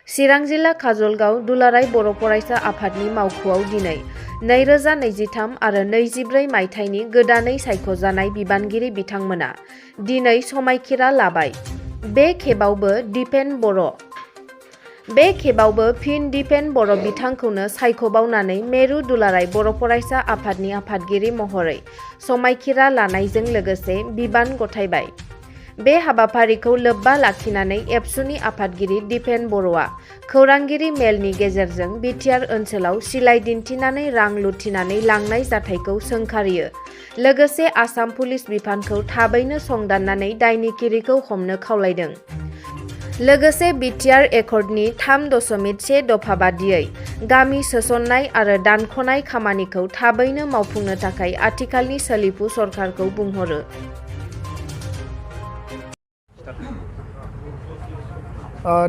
चिरां जिल्ला काजलगाव दुलाराय बर' फरायसा आफादनि मावख'आव दिनै 2023 आरो 24 मायथाइनि गोदानै सायख'जानाय बिबानगिरि बिथांमोना दिनै समायखिरा लाबाय। बे खेबावबो फिन दिपेन बर' बिथांखौनो सायख'बावनानै मेरु दुलाराय बर' फरायसा आफादनि आफादगिरि महरै समायखिरा लानायजों लोगोसे बिबान गथायबाय। बे हाबाफारिखौ लोब्बा लाखिनानै एबसुनि आफादगिरि दिपेन बर'आ खौरांगिरि मेलनि गेजेरजों बिटिआर ओनसोलाव सिलाइ दिन्थिनानै रां लुथिनानै लांनाय जाथायखौ सोंखारियो। लोगोसे आसाम पुलिस बिफानखौ थाबैनो संदाननानै दायनिगिरिखौ हमनो खावलायदों। लोगोसे बिटिआर एकर्डनि 3.1 दफा बादियै गामि सोसननाय आरो दानख'नाय खामानिखौ थाबैनो मावफुंनो थाखाय आथिखालनि सोलिफु सरकारखौ बुंहरो।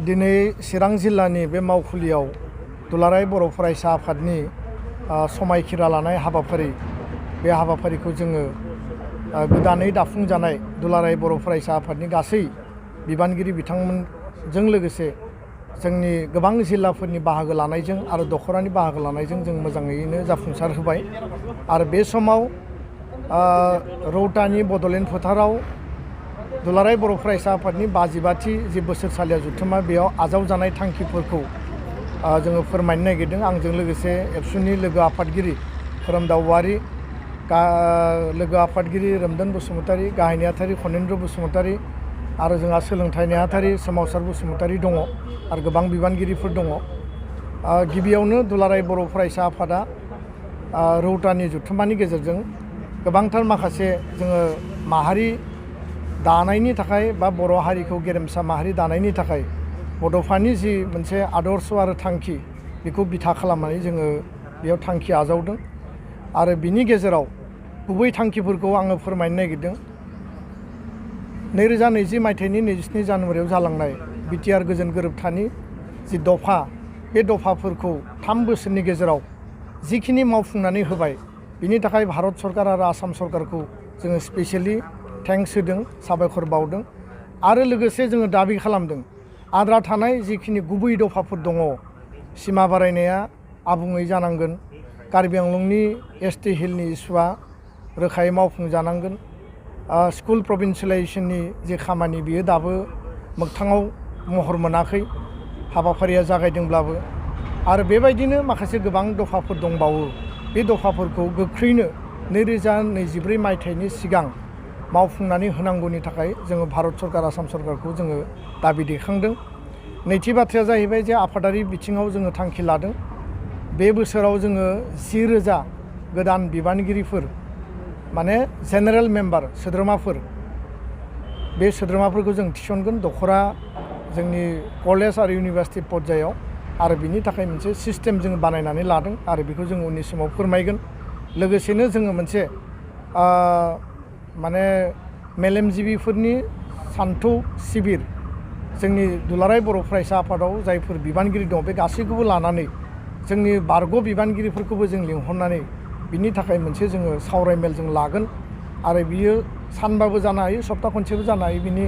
दिनै चिरां जिल्लानि बे मावखुलियाव दुलाराय बर' फरायसा आफादनि समायखिरा लानाय हाबाफारि बे हाबाफारिखौ जोङो गोदानै दाफुंजानाय दुलाराय बर' फरायसा आफादनि गासै बिबानगिरि बिथांमोनजों लोगोसे जोंनि गोबां जिल्लाफोरनि बाहागो लानायजों आरो दख'रानि बाहागो लानायजों जों मोजाङैनो जाफुंसार होबाय। आरो बे समाव रौतानि बड'लेण्ड फोथाराव दुलाराय बर' फरायसा आफादनि 52थि जि बोसोरसालिया जथुम्मा बेयाव आजावजानाय थांखिफोरखौ जोङो फोरमायनो नागिरदों। आंजों लोगोसे एबसुनि लोगो आफादगिरि खोरोमदाव औवारि, लोगो आफादगिरि रोमदोन बसुमतारी, गाहाय नेहाथारि खनेन्द्र बसुमतारी आरो जोंहा सोलोंथाइ नेहाथारि सोमावसार बसुमतारी दङ आरो गोबां बिबानगिरिफोर दङ। गिबियावनो दुलाराय बर' फरायसा आफादा रौतानि जथुम्मानि गेजेरजों गोबांथार माखासे जोङो माहारि दानायनि थाखाय बा बर' हारिखौ गेरेमसा माहारि दानायनि थाखाय बड'फानि जि मोनसे आदर्श आरो थांखि बेखौ बिथा खालामनानै जोङो बेयाव थांखि आजावदों। आरो बिनि गेजेराव गुबै थांखिफोरखौ आङो फोरमायनो नागिरदों। 2020 मायथाइनि 27 जानुवारियाव जालांनाय बिटिआर गोजोन गोरोबथानि जि दफा बे दफाफोरखौ 3 बोसोरनि गेजेराव जिखिनि मावफुंनानै होबाय बिनि थाखाय भारत सरकार आरो आसाम सरकारखौ जोङो स्पेसियेलि थेंक्स होदों, साबायखर बावदों। आरो लोगोसे जोङो दाबि खालामदों आद्रा थानाय जिखिनि गुबै दफाफोर दङ, सिमा बारायनाया आबुङै जानांगोन, कार्बि आंलंनि ST हिलनि इस्युआ रोखायै मावफुंजानांगोन, स्कुल प्रभिन्सियेलाइजेसननि जे खामानि बियो दाबो मोगथाङाव महर मोनाखै, हाबाफारिया जागायदोंब्लाबो। आरो बेबायदिनो माखासे गोबां दफाफोर दंबावो। बे दफाफोरखौ गोख्रैनो 2024 मायथाइनि सिगां मावफुंनानै होनांगौनि थाखाय जोङो भारत सरकार आसाम सरकारखौ जोङो दाबि दैखांदों। नैथि बाथ्राया जाहैबाय जे आफादारि बिथिङाव जोङो थांखि लादों। बे बोसोराव जोङो 10,000 गोदान बिबानगिरिफोर माने जेनेरेल मेम्बार सोद्रोमाफोर बे सोद्रोमाफोरखौ जों थिसनगोन दख'रा जोंनि कलेज आरो इउनिभार्सिटि पर्यायाव। आरो बिनि थाखाय मोनसे सिस्टेम जों बानायनानै लादों आरो बेखौ जों उननि समाव फोरमायगोन। लोगोसेनो जोङो मोनसे माने मेलेमजिबिफोरनि सान्थौ शिबिर जोंनि दुलाराय बर' फरायसा आफादाव जायफोर बिबानगिरि दं बे गासैखौबो लानानै जोंनि बारग' बिबानगिरिफोरखौबो जों लिंहरनानै बिनि थाखाय मोनसे जोङो सावरायमेल जों लागोन। आरो बियो सानबाबो जानो हायो, सप्ता खनसेबो जानो हायो। बिनि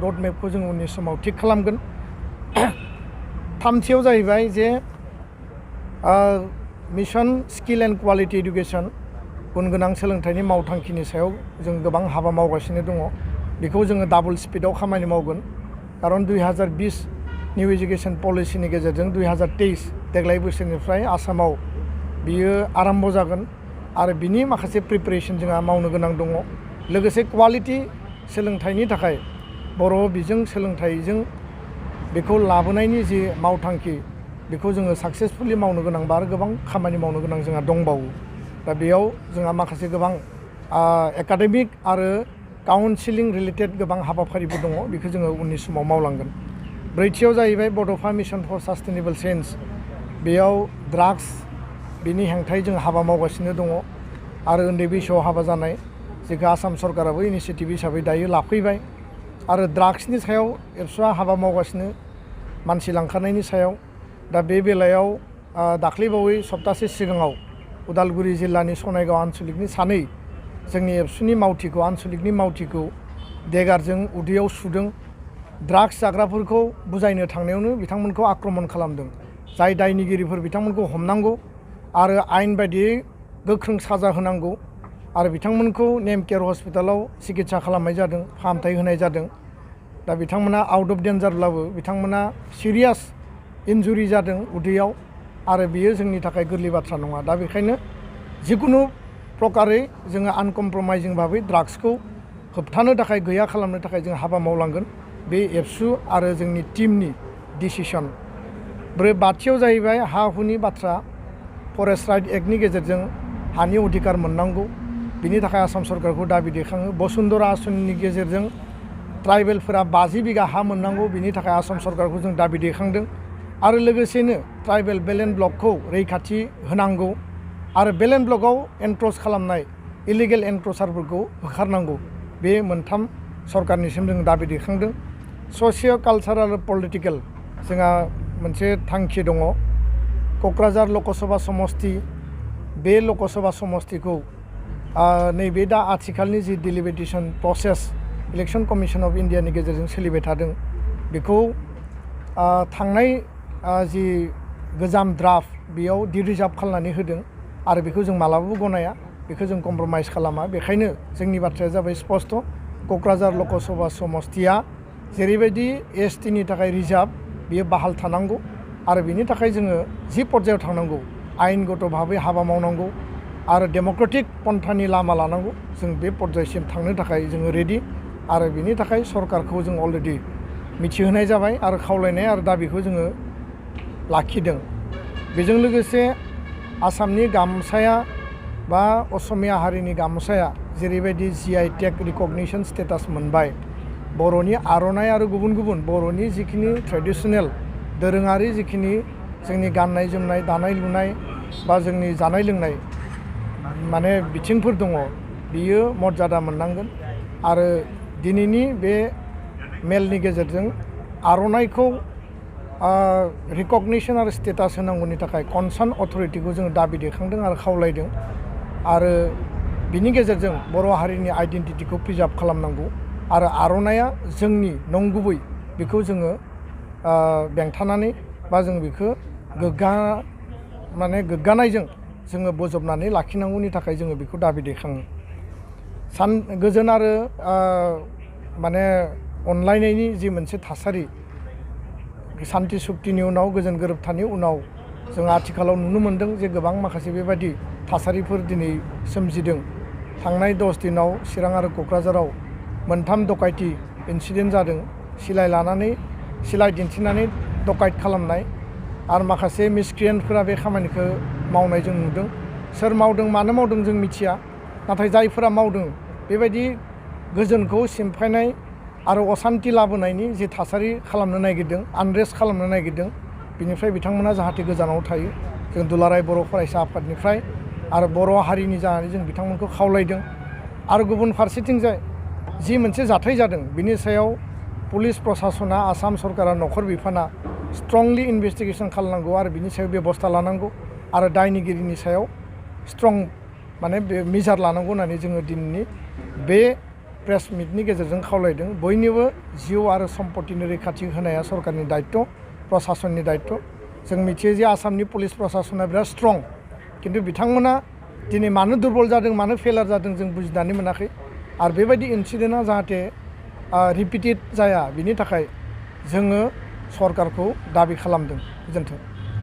रडमेपखौ जों उननि समाव थिग खालामगोन। थामथियाव जाहैबाय जे mission skill and quality education गुन गोनां सोलोंथाइनि मावथांखिनि सायाव जों गोबां हाबा मावगासिनो दङ। बेखौ जोङो डाबल स्पिडआव खामानि मावगोन। खारन 2020 निउ एजुकेसन पलिसिनि गेजेरजों 2023 देग्लाय बोसोरनिफ्राय आसामाव बियो आराम्भ जागोन आरो बिनि माखासे प्रिपेरेसन जोंहा मावनो गोनां दङ। लोगोसे क्वालिटि सोलोंथाइनि थाखाय बर' बिजों सोलोंथाइजों बेखौ लाबोनायनि जि मावथांखि बेखौ जोङो साक्सेसफुलि मावनो गोनांबा आरो गोबां खामानि मावनो गोनां जोंहा दंबावो। दा बेयाव जोंहा माखासे गोबां एकाडेमिक आरो काउन्सिलिं रिलेटेड गोबां हाबाफारिबो दङ, बेखौ जोङो उननि समाव मावलांगोन। ब्रैथियाव जाहैबाय बड'फा मिशन फर सास्टेनेबल चेन्ज। बेयाव ड्राग्स बिनि हेंथायै जों हाबा मावगासिनो दङ आरो उन्दै बैसोआव हाबा जानाय जेखौ आसाम सरकाराबो इनिसियेटिभ हिसाबै दायो लाफैबाय। आरो ड्राग्सनि सायाव एबसुआ हाबा मावगासिनो मानसि लांखारनायनि सायाव। दा बे बेलायाव दाख्लैबावै सप्तासे सिगाङाव उदालगुरि जिल्लानि सनायगाव आनसलिकनि सानै जोंनि एबसुनि मावथिखौ आनसलिकनि मावथिखौ देगारजों उदैयाव सुदों ड्राग्स जाग्राफोरखौ बुजायनो थांनायावनो बिथांमोनखौ आक्रमन खालामदों। जाय दायनिगिरिफोर बिथांमोनखौ हमनांगौ आरो आयेन बायदियै गोख्रों साजा होनांगौ आरो बिथांमोनखौ नेम केयार हस्पिटालाव सिकित्सा खालामनाय जादों, फाहामथाय होनाय जादों। दा बिथांमोना आउट अफ डेन्जारब्लाबो बिथांमोना सिरियास इन्जुरि जादों उदैयाव आरो बियो जोंनि थाखाय गोरलै बाथ्रा नङा। दा बेखायनो जिकुनु प्रकारै जोङो आनकमप्रमाइजिं भाबै ड्राग्सखौ होबथानो थाखाय गैया खालामनो थाखाय जों हाबा मावलांगोन। बे एबसु आरो जोंनि टीमनि डिसिसन। बाथियाव जाहैबाय हा हुनि बाथ्रा। फरेस्ट राइट एक्टनि गेजेरजों हानि अधिकार मोननांगौ, बिनि थाखाय आसाम सरकारखौ दाबि दैखाङो। बसुन्धरा आसनिनि गेजेरजों ट्राइबेलफोरा 50 बिगा हा मोननांगौ, बिनि थाखाय आसाम सरकारखौ जों दाबि दैखांदों। आरो लोगोसेनो ट्राइबेल बेलेन्ड ब्लकखौ रैखाथि होनांगौ आरो बेलेन्ड ब्लकआव एनक्रच खालामनाय इलिगेल एनक्रचारफोरखौ होखारनांगौ। बे मोनथाम सरकारनिसिम जों दाबि दैखांदों। ससिय' कालचारेल आरो पलिटिकेल जोंहा मोनसे थांखि दङ। क'क्राझार लकसभा समस्ति, बे लकसभा समस्तिखौ नैबे दा आथिखालनि जि delimitation process election commission of इन्डियानि गेजेरजों सोलिबाय थादों, बेखौ थांनाय जि गोजाम ड्राफ्ट बेयाव डिरिजार्भ खालामनानै होदों आरो बेखौ जों मालाबाबो गनाया, बेखौ जों कमप्रमाइज खालामा। बेखायनो जोंनि बाथ्राया जाबाय स्पष्ट। क'क्राझार लकसभा समस्तिया जेरैबायदि एसटिनि थाखाय रिजार्भ, बियो बाहाल थानांगौ आरो बिनि थाखाय जोङो जि पर्यायाव थांनांगौ आयेनगत भाबै हाबा मावनांगौ आरो डेम'क्रेटिक पन्थानि लामा लानांगौ। जों बे पर्यायसिम थांनो थाखाय जोङो रेडि आरो बिनि थाखाय सरकारखौ जों अलरेडि मिथिहोनाय जाबाय आरो खावलायनाय आरो दाबिखौ जोङो लाखिदों। बेजों लोगोसे आसामनि गामसाया बा असमिया हारिनि गामसाया जेरैबायदि GI टेग रिकगनिसन स्टेटास मोनबाय, बर'नि आर'नाइ आरो गुबुन गुबुन बर'नि जिखिनि ट्रेडिसनेल दोरोङारि जिखिनि जोंनि गाननाय जोमनाय, दानाय लुनाय बा जोंनि जानाय लोंनाय माने बिथिंफोर दङ, बियो मर्यादा मोननांगोन। आरो दिनैनि बे मेलनि गेजेरजों आर'नाइखौ रिकगनिसन आरो स्टेटास होनांगौनि थाखाय कनसार्न अथरिटिखौ जोङो दाबि दैखांदों आरो खावलायदों। आरो बिनि गेजेरजों बर' हारिनि आइडेन्टिटिखौ प्रिजार्भ खालामनांगौ आरो आर'नाइया जोंनि नंगुबै, बेखौ जोङो बेंथानानै बा जों बेखौ गोग्गानायजों जोङो बोजबनानै लाखिनांगौनि थाखाय जोङो बेखौ दाबि दैखाङो। गोजोन आरो माने अनलायनायनि जि मोनसे थासारि, सान्ति सुक्तिनि उनाव गोजोन गोरोबथानि उनाव जों आथिखालाव नुनो मोन्दों जे गोबां माखासे बेबायदि थासारिफोर दिनै सोमजिदों। थांनाय 10 दिनाव चिरां आरो क'क्राझाराव मोनथाम डकाइति इन्सिडेन्ट जादों। सिलाइ दिन्थिनानै डकाइट खालामनाय आरो माखासे मिसक्रियेन्टफोरा बे खामानिखौ मावनाय जों नुदों। सोर मावदों, मानो मावदों जों मिथिया, नाथाय जायफोरा मावदों बेबायदि गोजोनखौ सिमफायनाय आरो असान्ति लाबोनायनि जि थासारि खालामनो नागिरदों, आनरेस्ट खालामनो नागिरदों, बिनिफ्राय बिथांमोना जाहाथे गोजानाव थायो। जों दुलाराय बर' फरायसा आफादनिफ्राय आरो बर' हारिनि जानानै जों बिथांमोनखौ खावलायदों। आरो गुबुन फारसेथिंजाय जि मोनसे जाथाय जादों, बिनि सायाव पुलिस प्रसासना, आसाम सरकारा, नखर बिफाना स्ट्रंलि इनभेस्टिगेसन खालामनांगौ आरो बिनि सायाव बेबस्था लानांगौ आरो दायनिगिरिनि सायाव स्ट्रं माने बे मिजार लानांगौ होननानै जोङो दिनैनि बे प्रेस मिटनि गेजेरजों खावलायदों। बयनिबो जिउ आरो सम्पतिनि रैखाथि होनाया सरकारनि दायित्व, प्रसासननि दायित्व। जों मिथियो जे आसामनि पुलिस प्रसासना बिराद स्ट्रं, खिन्थु बिथांमोना दिनै मानो दुरबल जादों, मानो फेलार जादों जों बुजिनानै मोनाखै। आरो बेबायदि इन्सिडेन्टआ जाहाथे रिपिटेड जाया, बिनि थाखाय जोङो सरकारखौ दाबि खालामदों। गोजोन्थों।